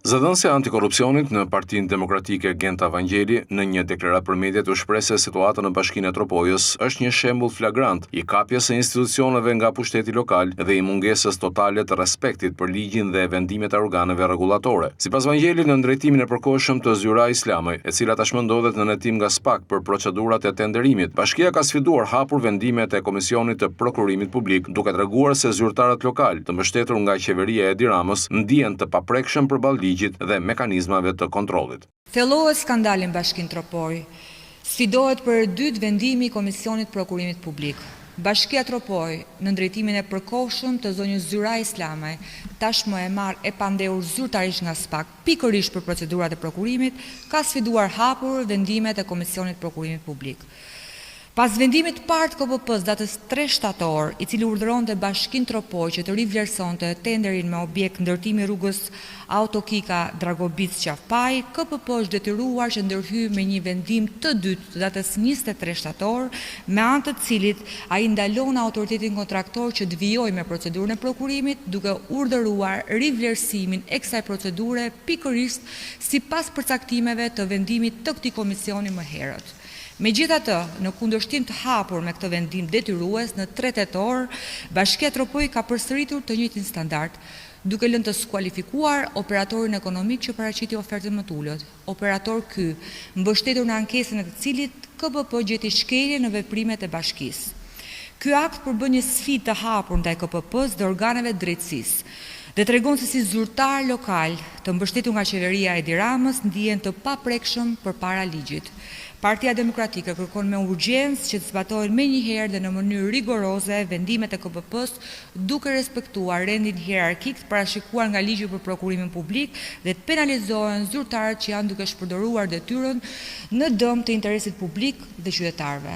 Zëdhënësja antikorrupsionit në Partinë Demokratike Genta Vangjeli në një deklaratë për mediat u shpreh se situata në Bashkinë e Tropojës është një shembull flagrant i kapjes së institucioneve nga pushteti lokal dhe i mungesës totale të respektit për ligjin dhe vendimet e organeve rregullatore. Sipas Vangjelit, në ndrejtimin e përkohshëm të Zyra Islamaj, e cila tashmë ndodhet në hetim nga SPAK për procedurat e tenderimit, bashkia ka sfiduar hapur vendimet e Komisionit të Prokurimit Publik, duke treguar se zyrtarët lokal të mbështetur nga qeveria e Edi Ramës ndihen të paprekshëm përballë ligjit dhe mekanizmave të kontrollit. Thellohet skandali në Bashkinë Tropoj. Sfidohet për dytë vendimi i Komisionit Prokurimit Publik. Bashkia Tropoj, në ndrejtimin e përkohshëm të zonjës Zyra Islamaj, tashmë e marrë e pandehur zyrtarisht nga SPAK, pikërisht për procedurat e prokurimit, ka sfiduar hapur vendimet e Komisionit Prokurimit Publik. Pas vendimit parë të KPP-s datës 3 shtator, i cili urdhëronte Bashkinë Tropoj që të rivlerësonte tenderin me objekt ndërtimi rrugës Autokika Dragobic-Qafpaj, KPP është detyruar që ndërhyjë me një vendim të dytë të datës 23 shtator, me anë të cilit ai ndalon autoritetin kontraktor që të vijojë me procedurën e prokurimit, duke urdhëruar rivlerësimin e kësaj procedure pikërisht sipas përcaktimeve të vendimit të këtij komisioni më herët. Megjithatë, në kundërshtim të hapur me këtë vendim detyrues, në 3 tetor, Bashkia Tropoj ka përsëritur të njëjtin standard, duke lënë të skualifikuar operatorin ekonomik që paraqiti ofertën më të ulët. Operator ky, mbështetur në ankesën e të cilit KPP gjeti shkelje në veprimet e bashkisë. Ky akt përbën një sfidë të hapur ndaj KPP-s dhe organeve drejtësisë, dhe tregon se si zyrtar lokal të mbështetur nga qeveria e Edi Ramës ndihen të paprekshëm përpara ligjit. Partia Demokratike kërkon me urgjencë që të zbatohen menjëherë dhe në mënyrë rigoroze vendimet e KPP-s, duke respektuar rendin hierarkik të parashikuar nga ligji për prokurimin publik dhe të penalizohen zyrtarët që janë duke shpërdoruar detyrën në dëm të interesit publik dhe qytetarëve.